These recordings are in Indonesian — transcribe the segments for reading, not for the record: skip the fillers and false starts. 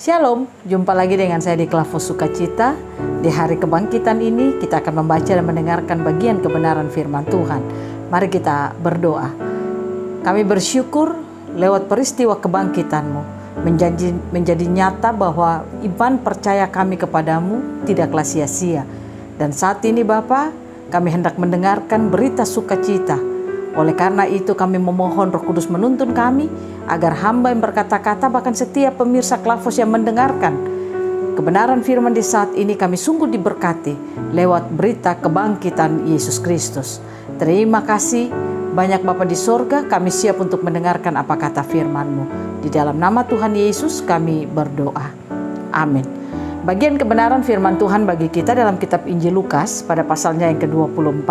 Shalom, jumpa lagi dengan saya di Klavos Sukacita. Di hari kebangkitan ini kita akan membaca dan mendengarkan bagian kebenaran firman Tuhan. Mari kita berdoa. Kami bersyukur lewat peristiwa kebangkitan-Mu menjadi nyata bahwa iman percaya kami kepadamu tidaklah sia-sia. Dan saat ini Bapa, kami hendak mendengarkan berita sukacita. Oleh karena itu kami memohon Roh Kudus menuntun kami agar hamba yang berkata-kata, bahkan setiap pemirsa Klavos yang mendengarkan kebenaran firman di saat ini, kami sungguh diberkati lewat berita kebangkitan Yesus Kristus. Terima kasih banyak Bapa di sorga, kami siap untuk mendengarkan apa kata firman-Mu. Di dalam nama Tuhan Yesus kami berdoa. Amin. Bagian kebenaran firman Tuhan bagi kita dalam kitab Injil Lukas pada pasalnya yang ke-24,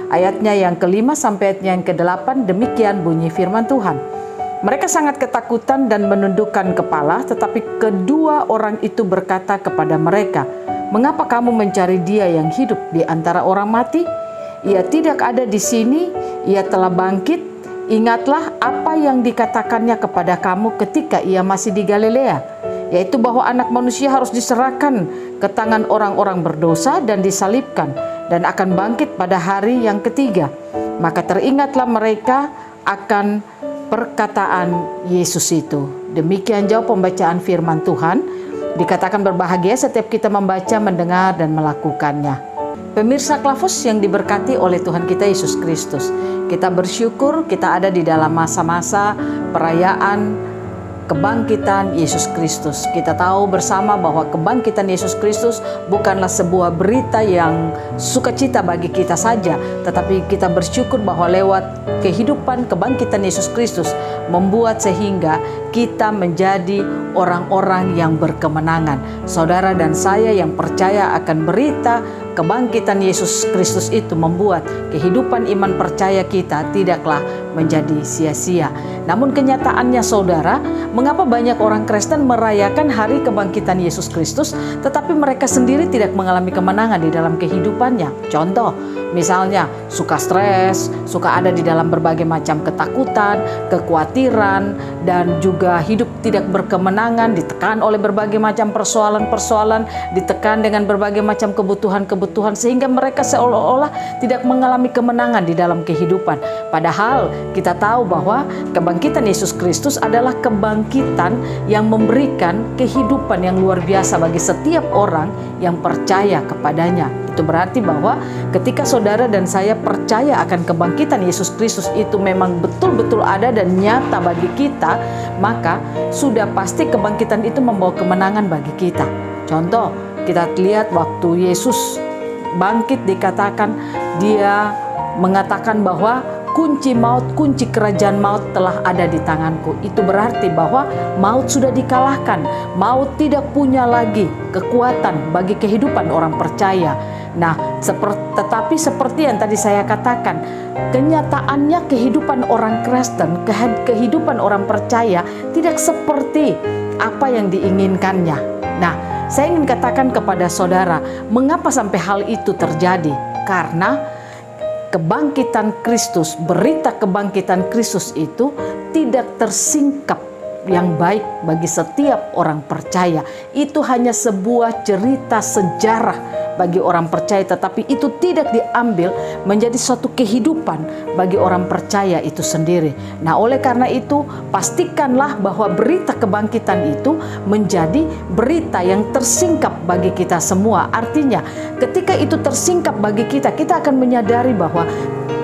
ayatnya yang ke-5 sampai ayatnya yang ke-8, demikian bunyi firman Tuhan. Mereka sangat ketakutan dan menundukkan kepala, tetapi kedua orang itu berkata kepada mereka, "Mengapa kamu mencari Dia yang hidup di antara orang mati? Ia tidak ada di sini, Ia telah bangkit. Ingatlah apa yang dikatakannya kepada kamu ketika Ia masih di Galilea, yaitu bahwa Anak Manusia harus diserahkan ke tangan orang-orang berdosa dan disalibkan, dan akan bangkit pada hari yang ketiga." Maka teringatlah mereka akan perkataan Yesus itu. Demikian jauh pembacaan firman Tuhan. Dikatakan berbahagia setiap kita membaca, mendengar, dan melakukannya. Pemirsa Klavos yang diberkati oleh Tuhan kita Yesus Kristus, kita bersyukur kita ada di dalam masa-masa perayaan kebangkitan Yesus Kristus. Kita tahu bersama bahwa kebangkitan Yesus Kristus bukanlah sebuah berita yang sukacita bagi kita saja, tetapi kita bersyukur bahwa lewat kehidupan kebangkitan Yesus Kristus membuat sehingga kita menjadi orang-orang yang berkemenangan. Saudara dan saya yang percaya akan berita kebangkitan Yesus Kristus itu membuat kehidupan iman percaya kita tidaklah menjadi sia-sia. Namun kenyataannya saudara, mengapa banyak orang Kristen merayakan hari kebangkitan Yesus Kristus tetapi mereka sendiri tidak mengalami kemenangan di dalam kehidupannya? Contoh, misalnya suka stres, suka ada di dalam berbagai macam ketakutan, kekhawatiran, dan juga hidup tidak berkemenangan, ditekan oleh berbagai macam persoalan-persoalan, ditekan dengan berbagai macam kebutuhan-kebutuhan, sehingga mereka seolah-olah tidak mengalami kemenangan di dalam kehidupan. Padahal kita tahu bahwa kebangkitan Yesus Kristus adalah kebangkitan yang memberikan kehidupan yang luar biasa bagi setiap orang yang percaya kepadanya. Itu berarti bahwa ketika saudara dan saya percaya akan kebangkitan Yesus Kristus itu memang betul-betul ada dan nyata bagi kita, maka sudah pasti kebangkitan itu membawa kemenangan bagi kita. Contoh, kita lihat waktu Yesus bangkit dikatakan Dia mengatakan bahwa kunci maut, kunci kerajaan maut telah ada di tanganku. Itu berarti bahwa maut sudah dikalahkan. Maut tidak punya lagi kekuatan bagi kehidupan orang percaya. Nah, tetapi seperti yang tadi saya katakan, kenyataannya kehidupan orang Kristen, kehidupan orang percaya tidak seperti apa yang diinginkannya. Nah, saya ingin katakan kepada saudara, mengapa sampai hal itu terjadi? Karena kebangkitan Kristus, berita kebangkitan Kristus itu tidak tersingkap yang baik bagi setiap orang percaya. Itu hanya sebuah cerita sejarah bagi orang percaya, tetapi itu tidak diambil menjadi suatu kehidupan bagi orang percaya itu sendiri. Nah, oleh karena itu pastikanlah bahwa berita kebangkitan itu menjadi berita yang tersingkap bagi kita semua. Artinya ketika itu tersingkap bagi kita, kita akan menyadari bahwa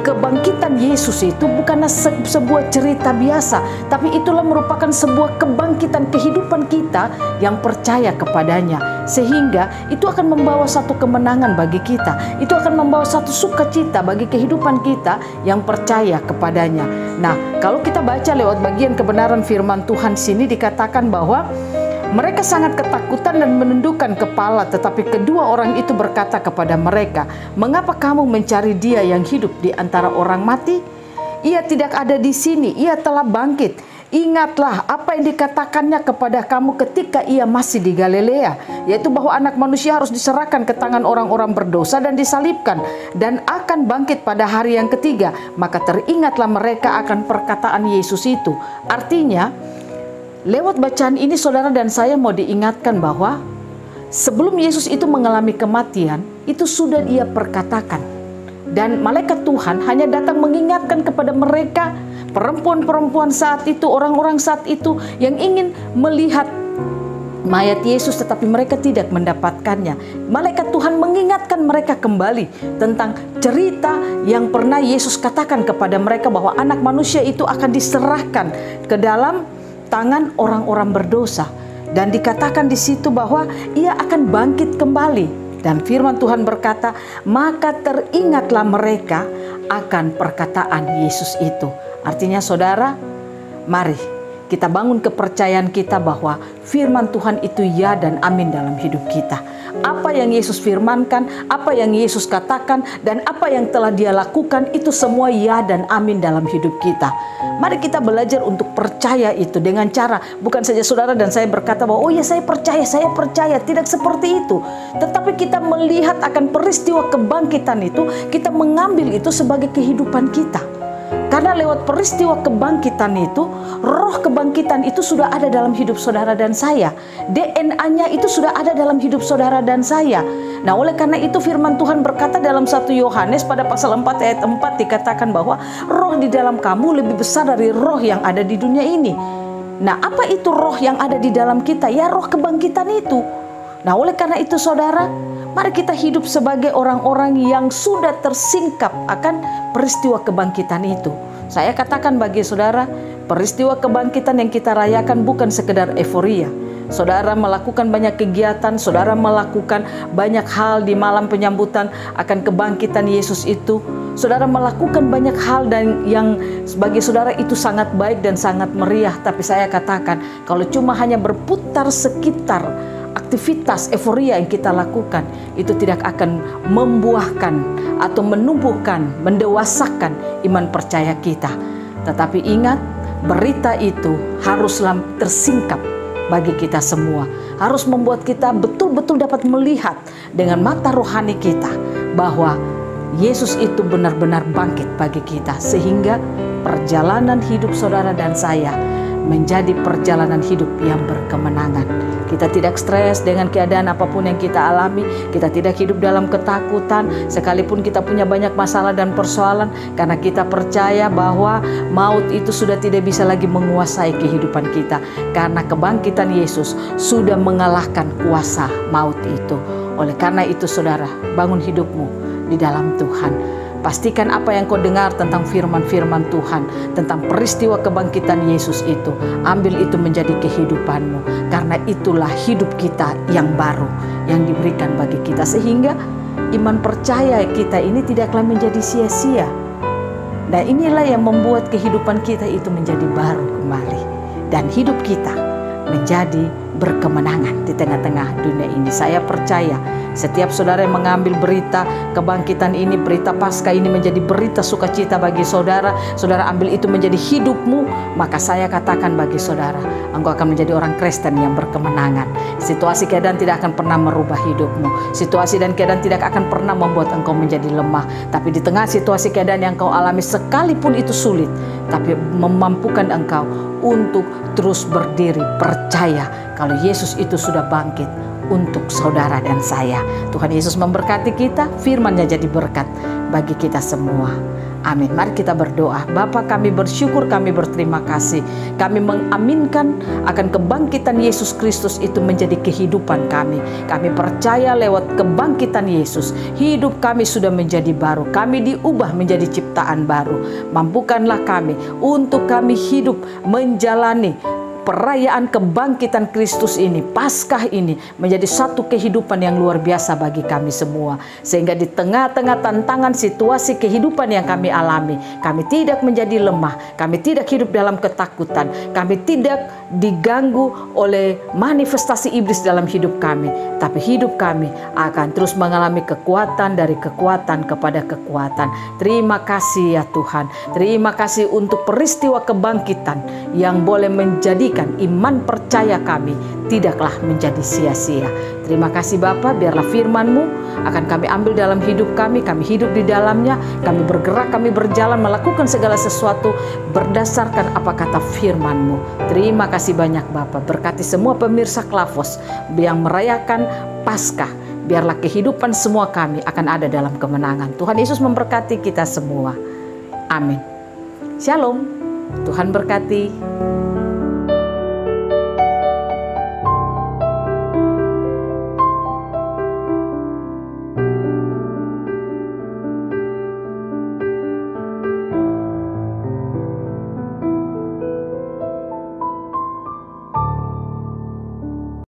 kebangkitan Yesus itu bukanlah sebuah cerita biasa, tapi itulah merupakan sebuah kebangkitan kehidupan kita yang percaya kepadanya. Sehingga itu akan membawa satu kemenangan bagi kita. Itu akan membawa satu sukacita bagi kehidupan kita yang percaya kepadanya. Nah, kalau kita baca lewat bagian kebenaran firman Tuhan sini dikatakan bahwa mereka sangat ketakutan dan menundukkan kepala, tetapi kedua orang itu berkata kepada mereka, "Mengapa kamu mencari Dia yang hidup di antara orang mati? Ia tidak ada di sini, Ia telah bangkit. Ingatlah apa yang dikatakannya kepada kamu ketika Ia masih di Galilea, yaitu bahwa Anak Manusia harus diserahkan ke tangan orang-orang berdosa dan disalibkan, dan akan bangkit pada hari yang ketiga." Maka teringatlah mereka akan perkataan Yesus itu. Artinya lewat bacaan ini saudara dan saya mau diingatkan bahwa sebelum Yesus itu mengalami kematian, itu sudah Dia perkatakan. Dan malaikat Tuhan hanya datang mengingatkan kepada mereka, perempuan-perempuan saat itu, orang-orang saat itu yang ingin melihat mayat Yesus tetapi mereka tidak mendapatkannya. Malaikat Tuhan mengingatkan mereka kembali tentang cerita yang pernah Yesus katakan kepada mereka bahwa anak manusia itu akan diserahkan ke dalam tangan orang-orang berdosa. Dan dikatakan di situ bahwa Ia akan bangkit kembali. Dan firman Tuhan berkata, maka teringatlah mereka akan perkataan Yesus itu. Artinya saudara, mari kita bangun kepercayaan kita bahwa firman Tuhan itu ya dan amin dalam hidup kita. Apa yang Yesus firmankan, apa yang Yesus katakan, dan apa yang telah Dia lakukan, itu semua ya dan amin dalam hidup kita. Mari kita belajar untuk percaya itu dengan cara, bukan saja saudara dan saya berkata bahwa oh ya saya percaya, tidak seperti itu. Tetapi kita melihat akan peristiwa kebangkitan itu, kita mengambil itu sebagai kehidupan kita. Karena lewat peristiwa kebangkitan itu, roh kebangkitan itu sudah ada dalam hidup saudara dan saya. DNA-nya itu sudah ada dalam hidup saudara dan saya. Nah, oleh karena itu firman Tuhan berkata dalam 1 Yohanes pada pasal 4 ayat 4 dikatakan bahwa roh di dalam kamu lebih besar dari roh yang ada di dunia ini. Nah, apa itu roh yang ada di dalam kita? Ya, roh kebangkitan itu. Nah, oleh karena itu saudara, mari kita hidup sebagai orang-orang yang sudah tersingkap akan peristiwa kebangkitan itu. Saya katakan bagi saudara, peristiwa kebangkitan yang kita rayakan bukan sekedar euforia. Saudara melakukan banyak kegiatan, saudara melakukan banyak hal di malam penyambutan akan kebangkitan Yesus itu. Saudara melakukan banyak hal dan yang bagi saudara itu sangat baik dan sangat meriah. Tapi saya katakan, kalau cuma hanya berputar sekitar aktivitas euforia yang kita lakukan, itu tidak akan membuahkan atau menumbuhkan, mendewasakan iman percaya kita. Tetapi ingat, berita itu haruslah tersingkap bagi kita semua. Harus membuat kita betul-betul dapat melihat dengan mata rohani kita bahwa Yesus itu benar-benar bangkit bagi kita. Sehingga perjalanan hidup saudara dan saya menjadi perjalanan hidup yang berkemenangan. Kita tidak stres dengan keadaan apapun yang kita alami. Kita tidak hidup dalam ketakutan sekalipun kita punya banyak masalah dan persoalan, karena kita percaya bahwa maut itu sudah tidak bisa lagi menguasai kehidupan kita, karena kebangkitan Yesus sudah mengalahkan kuasa maut itu. Oleh karena itu saudara, bangun hidupmu di dalam Tuhan. Pastikan apa yang kau dengar tentang firman-firman Tuhan, tentang peristiwa kebangkitan Yesus itu, ambil itu menjadi kehidupanmu. Karena itulah hidup kita yang baru yang diberikan bagi kita. Sehingga iman percaya kita ini tidaklah menjadi sia-sia. Nah, inilah yang membuat kehidupan kita itu menjadi baru kembali. Dan hidup kita menjadi berkemenangan di tengah-tengah dunia ini. Saya percaya setiap saudara yang mengambil berita kebangkitan ini, berita Paskah ini menjadi berita sukacita bagi saudara, saudara ambil itu menjadi hidupmu, maka saya katakan bagi saudara, engkau akan menjadi orang Kristen yang berkemenangan. Situasi keadaan tidak akan pernah merubah hidupmu. Situasi dan keadaan tidak akan pernah membuat engkau menjadi lemah. Tapi di tengah situasi keadaan yang kau alami, sekalipun itu sulit, tapi memampukan engkau untuk terus berdiri, percaya kalau Yesus itu sudah bangkit untuk saudara dan saya. Tuhan Yesus memberkati kita, firman-Nya jadi berkat bagi kita semua. Amin. Mari kita berdoa. Bapa, kami bersyukur, kami berterima kasih. Kami mengaminkan akan kebangkitan Yesus Kristus itu menjadi kehidupan kami. Kami percaya lewat kebangkitan Yesus, hidup kami sudah menjadi baru. Kami diubah menjadi ciptaan baru. Mampukanlah kami untuk kami hidup menjalani perayaan kebangkitan Kristus ini, Paskah ini menjadi satu kehidupan yang luar biasa bagi kami semua. Sehingga di tengah-tengah tantangan situasi kehidupan yang kami alami, kami tidak menjadi lemah, kami tidak hidup dalam ketakutan, kami tidak diganggu oleh manifestasi iblis dalam hidup kami, tapi hidup kami akan terus mengalami kekuatan dari kekuatan kepada kekuatan. Terima kasih ya Tuhan. Terima kasih untuk peristiwa kebangkitan yang boleh menjadikan buktikan iman percaya kami tidaklah menjadi sia-sia. Terima kasih Bapa, biarlah firman-Mu akan kami ambil dalam hidup kami hidup di dalamnya, kami bergerak, kami berjalan, melakukan segala sesuatu berdasarkan apa kata firman-Mu. Terima kasih banyak Bapa, berkati semua pemirsa Klavos yang merayakan Paskah, biarlah kehidupan semua kami akan ada dalam kemenangan. Tuhan Yesus memberkati kita semua. Amin. Shalom. Tuhan berkati.